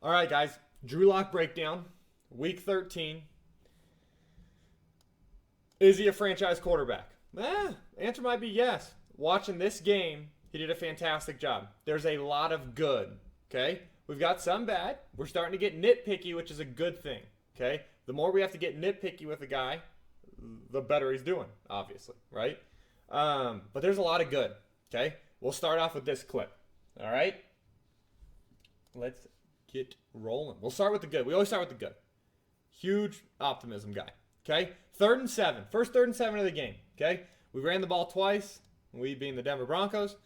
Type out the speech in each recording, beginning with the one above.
All right, guys. Drew Lock breakdown. Week 13. Is he a franchise quarterback? Answer might be yes. Watching this game, he did a fantastic job. There's a lot of good, okay? We've got some bad. We're starting to get nitpicky, which is a good thing, okay? The more we have to get nitpicky with a guy, the better he's doing, obviously, right? But there's a lot of good, okay? We'll start off with this clip, all right? Let's get rolling. We'll start with the good. We always start with the good. Huge optimism guy, okay? 3rd and 7. First 3rd and 7 of the game, okay? We ran the ball twice, we being the Denver Broncos.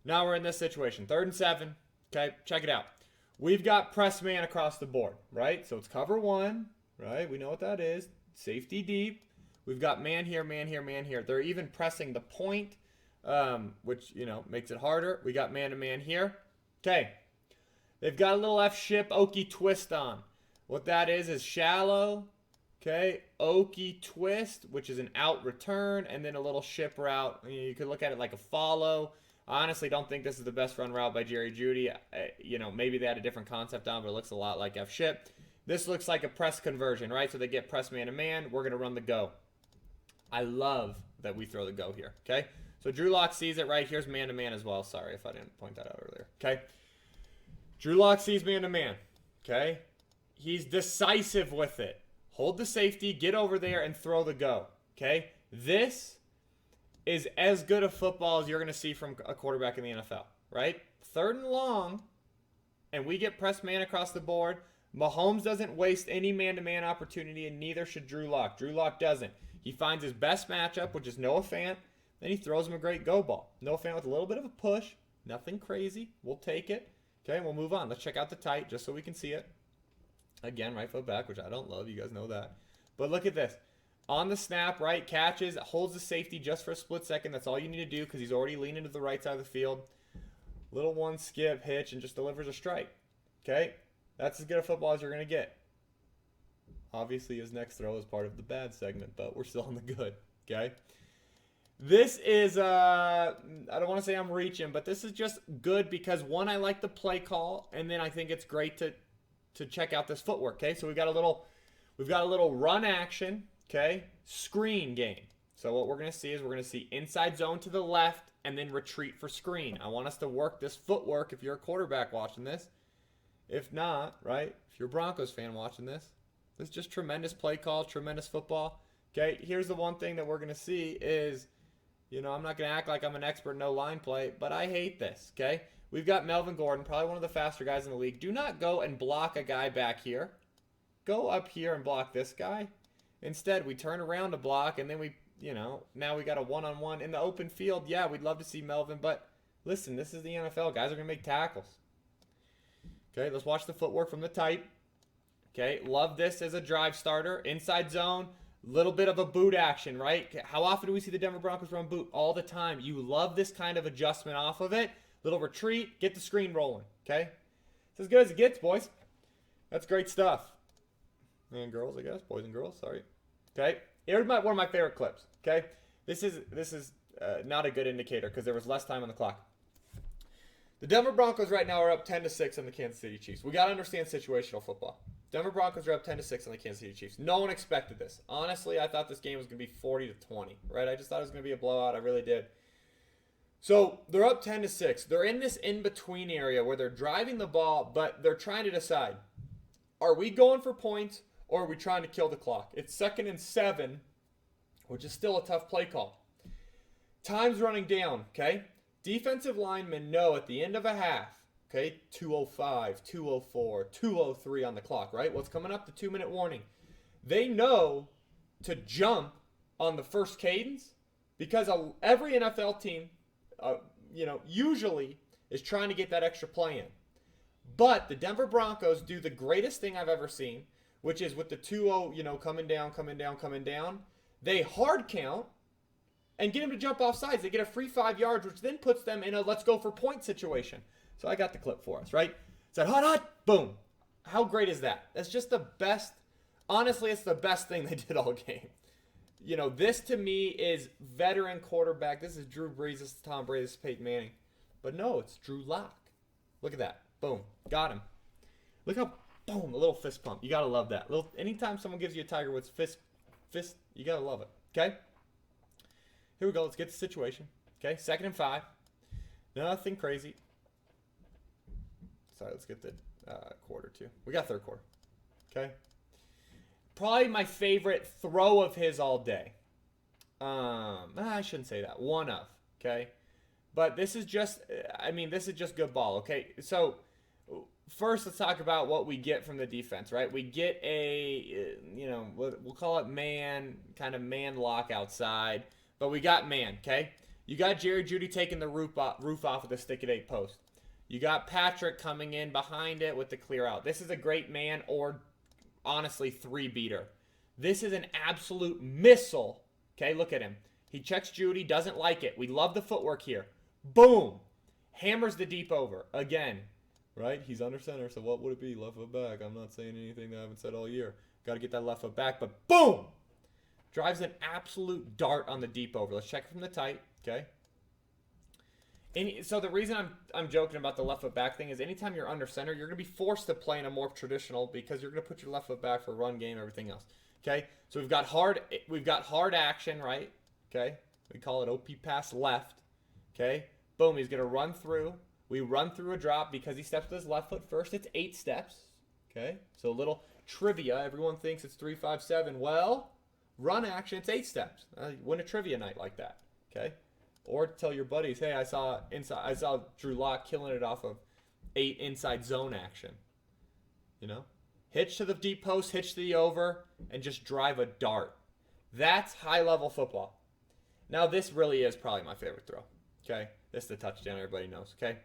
Now we're in this situation. 3rd and 7, okay? Check it out. We've got press man across the board, right? So it's cover 1, right? We know what that is. Safety deep. We've got man here, man here, man here. They're even pressing the point, which, makes it harder. We got man-to-man here. Okay. They've got a little F-ship Okie twist on. What that is shallow, okay, Okie twist, which is an out return, and then a little ship route. You could look at it like a follow. I honestly don't think this is the best run route by Jerry Jeudy. Maybe they had a different concept on, but it looks a lot like F-ship. This looks like a press conversion, right? So they get press man-to-man. We're going to run the go. I love that we throw the go here, okay? So Drew Lock sees it, right? Here's man-to-man as well. Sorry if I didn't point that out earlier, okay? Drew Lock sees man-to-man, okay? He's decisive with it. Hold the safety, get over there, and throw the go, okay? This is as good a football as you're going to see from a quarterback in the NFL, right? 3rd and long, and we get press man across the board. Mahomes doesn't waste any man-to-man opportunity, and neither should Drew Lock. Drew Lock doesn't. He finds his best matchup, which is Noah Fant, then he throws him a great go ball. Noah Fant with a little bit of a push. Nothing crazy. We'll take it. Okay, we'll move on. Let's check out the tight just so we can see it. Again, right foot back, which I don't love. You guys know that. But look at this. On the snap, right, catches, holds the safety just for a split second. That's all you need to do because he's already leaning to the right side of the field. Little one skip, hitch, and just delivers a strike. Okay? That's as good a football as you're going to get. Obviously, his next throw is part of the bad segment, but we're still on the good, okay? This is, I don't want to say I'm reaching, but this is just good because, one, I like the play call, and then I think it's great to check out this footwork, okay? So we've got a little run action, okay? Screen game. So what we're going to see is we're going to see inside zone to the left and then retreat for screen. I want us to work this footwork if you're a quarterback watching this. If not, right, if you're a Broncos fan watching this, this is just tremendous play call, tremendous football. Okay, here's the one thing that we're going to see is, I'm not going to act like I'm an expert in no line play, but I hate this, okay? We've got Melvin Gordon, probably one of the faster guys in the league. Do not go and block a guy back here. Go up here and block this guy. Instead, we turn around to block, and then we, now we got a one-on-one in the open field. Yeah, we'd love to see Melvin, but listen, this is the NFL. Guys are going to make tackles. Okay, let's watch the footwork from the tight. Okay, love this as a drive starter. Inside zone, little bit of a boot action, right? How often do we see the Denver Broncos run boot? All the time. You love this kind of adjustment off of it. Little retreat, get the screen rolling, okay? It's as good as it gets, boys. That's great stuff. And girls, I guess. Boys and girls, sorry. Okay, here's one of my favorite clips, okay? This is not a good indicator because there was less time on the clock. The Denver Broncos right now are up 10-6 on the Kansas City Chiefs. We got to understand situational football. Denver Broncos are up 10-6 on the Kansas City Chiefs. No one expected this. Honestly, I thought this game was going to be 40-20, right? I just thought it was going to be a blowout. I really did. So they're up 10-6. They're in this in-between area where they're driving the ball, but they're trying to decide, are we going for points or are we trying to kill the clock? It's 2nd and 7, which is still a tough play call. Time's running down, okay? Defensive linemen know at the end of a half, okay, 2:05, 2:04, 2:03 on the clock, right? What's coming up? The 2-minute warning. They know to jump on the first cadence because every NFL team, usually is trying to get that extra play in. But the Denver Broncos do the greatest thing I've ever seen, which is with the 2-0, coming down. They hard count and get him to jump off sides. They get a free 5 yards, which then puts them in a let's go for point situation. So I got the clip for us, right? Said hot, boom. How great is that? That's just the best. Honestly, it's the best thing they did all game. This to me is veteran quarterback. This is Drew Brees. This is Tom Brady. This is Peyton Manning. But no, it's Drew Lock. Look at that. Boom. Got him. Look how, boom, a little fist pump. You got to love that. Anytime someone gives you a Tiger Woods fist, you got to love it. Okay? Here we go. Let's get the situation. Okay? 2nd and 5. Nothing crazy. Sorry, let's get the quarter too. We got 3rd quarter. Okay? Probably my favorite throw of his all day. I shouldn't say that. One of. Okay? But this is just, this is just good ball. Okay? So, first, let's talk about what we get from the defense, right? We get a, we'll call it man lock outside. But we got man, okay? You got Jerry Jeudy taking the roof off of the stick at 8 post. You got Patrick coming in behind it with the clear out. This is a great man or, honestly, 3-beater. This is an absolute missile. Okay, look at him. He checks Jeudy, doesn't like it. We love the footwork here. Boom. Hammers the deep over. Again, right? He's under center, so what would it be? Left foot back. I'm not saying anything that I haven't said all year. Got to get that left foot back, but boom! Drives an absolute dart on the deep over. Let's check it from the tight, okay? So the reason I'm joking about the left foot back thing is anytime you're under center, you're going to be forced to play in a more traditional because you're going to put your left foot back for run game, everything else. Okay? So we've got hard action, right? Okay? We call it OP pass left. Okay? Boom, he's going to run through. We run through a drop because he steps with his left foot first. It's 8 steps. Okay? So a little trivia. Everyone thinks it's 3, 5, 7. Well, run action, it's 8 steps. Win a trivia night like that. Okay? Or tell your buddies, hey, I saw Drew Lock killing it off of 8 inside zone action. You know? Hitch to the deep post, hitch to the over, and just drive a dart. That's high-level football. Now, this really is probably my favorite throw. Okay? This is the touchdown everybody knows. Okay?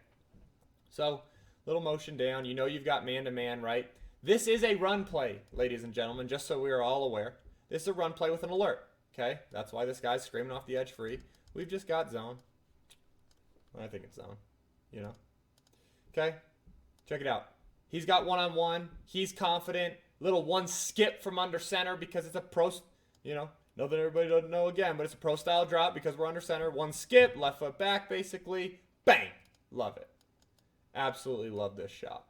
So, little motion down. You know you've got man-to-man, right? This is a run play, ladies and gentlemen, just so we are all aware. This is a run play with an alert. Okay? That's why this guy's screaming off the edge free. We've just got zone. I think it's zone. You know? Okay? Check it out. He's got one-on-one. He's confident. Little one skip from under center because it's a pro, know that everybody doesn't know again, but it's a pro-style drop because we're under center. One skip, left foot back, basically. Bang! Love it. Absolutely love this shot.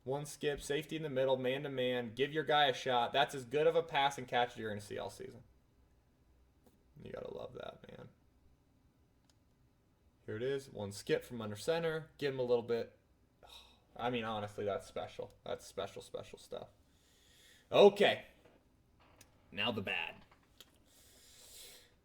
One skip, safety in the middle, man-to-man. Give your guy a shot. That's as good of a pass and catch as you're going to see all season. You got to love that, man. Here it is. One skip from under center. Give him a little bit. Honestly, that's special. That's special, special stuff. Okay. Now the bad.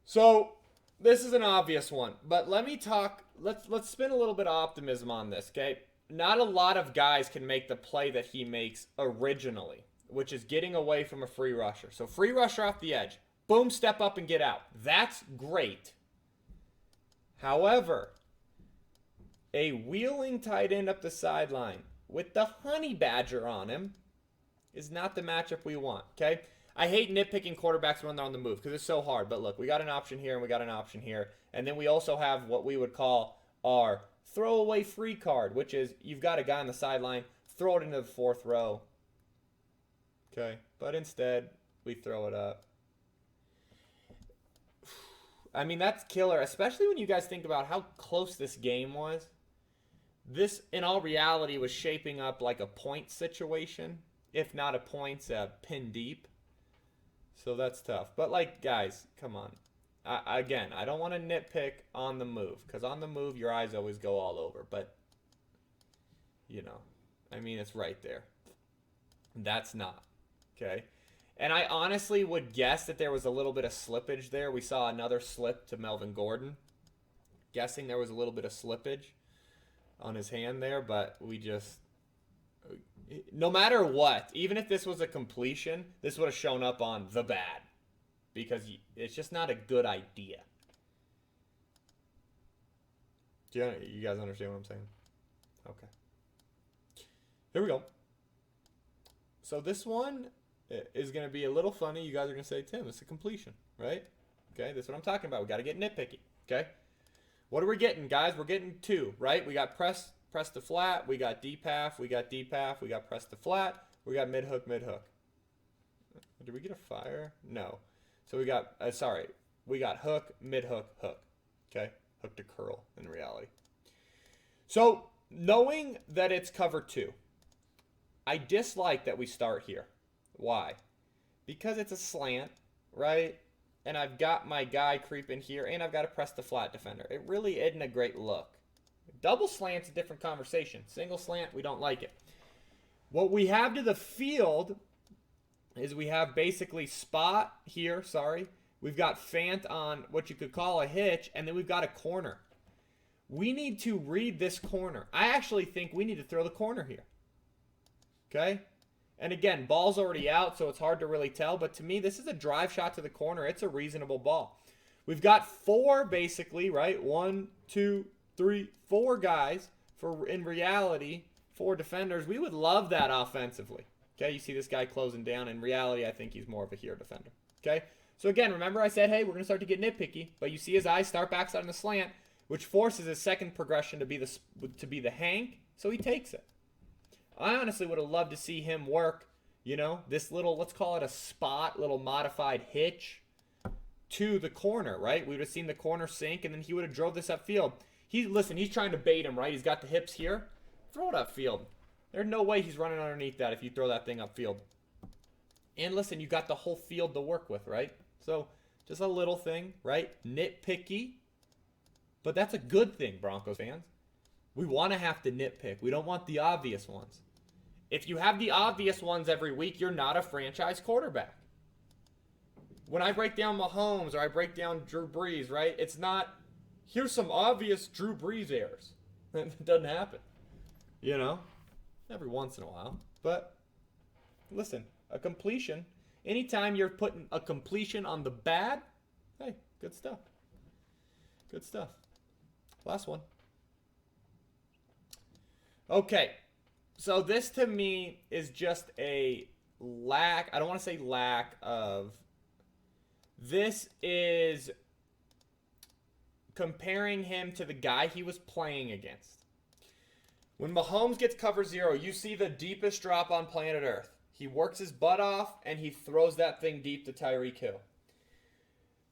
So, this is an obvious one. But let me talk. Let's spin a little bit of optimism on this, okay? Not a lot of guys can make the play that he makes originally, which is getting away from a free rusher. So, free rusher off the edge. Boom, step up and get out. That's great. However, a wheeling tight end up the sideline with the honey badger on him is not the matchup we want, okay? I hate nitpicking quarterbacks when they're on the move because it's so hard. But look, we got an option here and we got an option here. And then we also have what we would call our throwaway free card, which is you've got a guy on the sideline, throw it into the 4th row. Okay, but instead we throw it up. That's killer, especially when you guys think about how close this game was. This, in all reality, was shaping up like a point situation. If not a points, pin deep. So that's tough. But, guys, come on. I don't want to nitpick on the move. Because on the move, your eyes always go all over. But, it's right there. That's not. Okay? And I honestly would guess that there was a little bit of slippage there. We saw another slip to Melvin Gordon. Guessing there was a little bit of slippage on his hand there, but we just, no matter what, even if this was a completion, this would have shown up on the bad because it's just not a good idea. Do you guys understand what I'm saying? Okay. Here we go. So this one is going to be a little funny. You guys are going to say, Tim, it's a completion, right? Okay, that's what I'm talking about. We got to get nitpicky, okay? What are we getting, guys? We're getting 2, right? We got press to flat. We got deep half. We got deep half. We got press to flat. We got mid-hook, mid-hook. Did we get a fire? No. So we got, we got hook, mid-hook, hook, okay? Hook to curl in reality. So knowing that it's cover 2, I dislike that we start here. Why? Because it's a slant, right? And I've got my guy creeping here, and I've got to press the flat defender. It really isn't a great look. Double slant's a different conversation. Single slant, we don't like it. What we have to the field is we have basically spot here, We've got Fant on what you could call a hitch, and then we've got a corner. We need to read this corner. I actually think we need to throw the corner here. Okay? And again, ball's already out, so it's hard to really tell. But to me, this is a drive shot to the corner. It's a reasonable ball. We've got four, basically, right? 1, 2, 3, 4 guys. In reality, 4 defenders. We would love that offensively. Okay, you see this guy closing down. In reality, I think he's more of a here defender. Okay? So again, remember I said, hey, we're going to start to get nitpicky. But you see his eyes start backside on the slant, which forces his second progression to be the hank. So he takes it. I honestly would have loved to see him work, this little, let's call it a spot, little modified hitch to the corner, right? We would have seen the corner sink, and then he would have drove this upfield. He's trying to bait him, right? He's got the hips here. Throw it upfield. There's no way he's running underneath that if you throw that thing upfield. And listen, you got the whole field to work with, right? So just a little thing, right? Nitpicky. But that's a good thing, Broncos fans. We want to have to nitpick. We don't want the obvious ones. If you have the obvious ones every week, you're not a franchise quarterback. When I break down Mahomes or I break down Drew Brees, right? It's not, here's some obvious Drew Brees errors. It doesn't happen. Every once in a while. But listen, a completion, anytime you're putting a completion on the bad, hey, good stuff. Good stuff. Last one. Okay, so this to me is just a lack, I don't want to say lack of, this is comparing him to the guy he was playing against. When Mahomes gets cover 0, you see the deepest drop on planet Earth. He works his butt off, and he throws that thing deep to Tyreek Hill.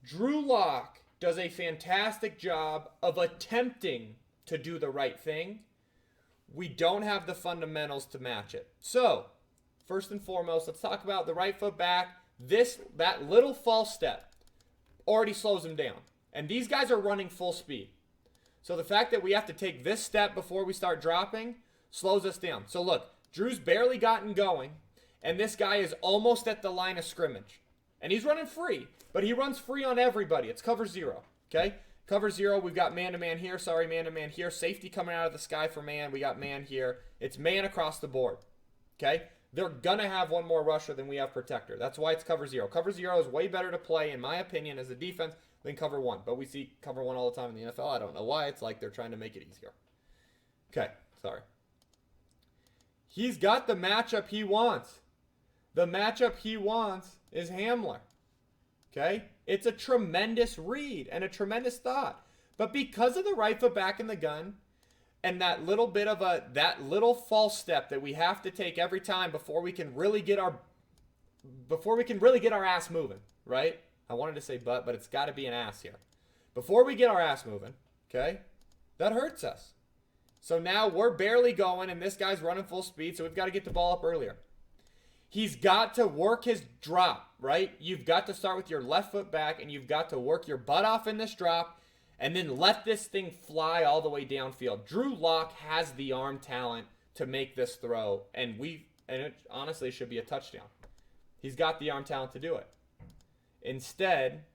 Drew Lock does a fantastic job of attempting to do the right thing. We don't have the fundamentals to match it. So, first and foremost, let's talk about the right foot back. That little false step already slows him down. And these guys are running full speed. So the fact that we have to take this step before we start dropping slows us down. So look, Drew's barely gotten going, and this guy is almost at the line of scrimmage. And he's running free, but he runs free on everybody. It's cover 0, okay? Cover 0, we've got man-to-man here. Man-to-man here. Safety coming out of the sky for man. We got man here. It's man across the board, okay? They're going to have one more rusher than we have protector. That's why it's cover 0. Cover 0 is way better to play, in my opinion, as a defense than cover 1. But we see cover 1 all the time in the NFL. I don't know why. It's like they're trying to make it easier. Okay, sorry. He's got the matchup he wants. The matchup he wants is Hamler. Okay? It's a tremendous read and a tremendous thought. But because of the right foot back in the gun and that little false step that we have to take every time before we can really get our ass moving, right? I wanted to say but it's got to be an ass here. Before we get our ass moving, okay? That hurts us. So now we're barely going and this guy's running full speed, so we've got to get the ball up earlier. He's got to work his drop, right? You've got to start with your left foot back, and you've got to work your butt off in this drop, and then let this thing fly all the way downfield. Drew Lock has the arm talent to make this throw, and it honestly should be a touchdown. He's got the arm talent to do it. Instead,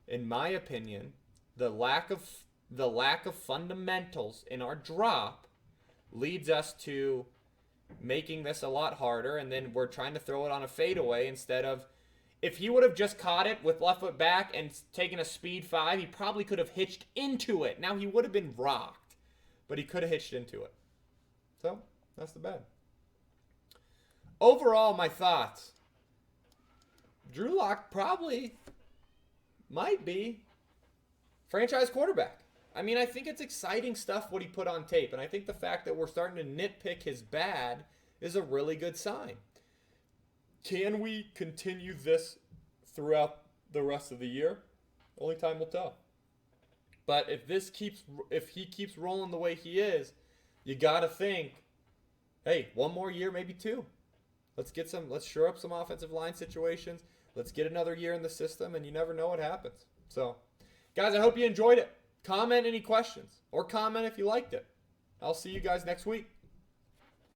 in my opinion, the lack of fundamentals in our drop leads us to making this a lot harder, and then we're trying to throw it on a fadeaway instead of, if he would have just caught it with left foot back and taken a speed 5, he probably could have hitched into it. Now he would have been rocked, but he could have hitched into it. So that's the bad. Overall, my thoughts. Drew Lock probably might be franchise quarterback. I mean, I think it's exciting stuff what he put on tape, and I think the fact that we're starting to nitpick his bad is a really good sign. Can we continue this throughout the rest of the year? Only time will tell. But if he keeps rolling the way he is, you got to think, hey, one more year, maybe 2. Let's shore up some offensive line situations. Let's get another year in the system, and you never know what happens. So, guys, I hope you enjoyed it. Comment any questions, or comment if you liked it. I'll see you guys next week.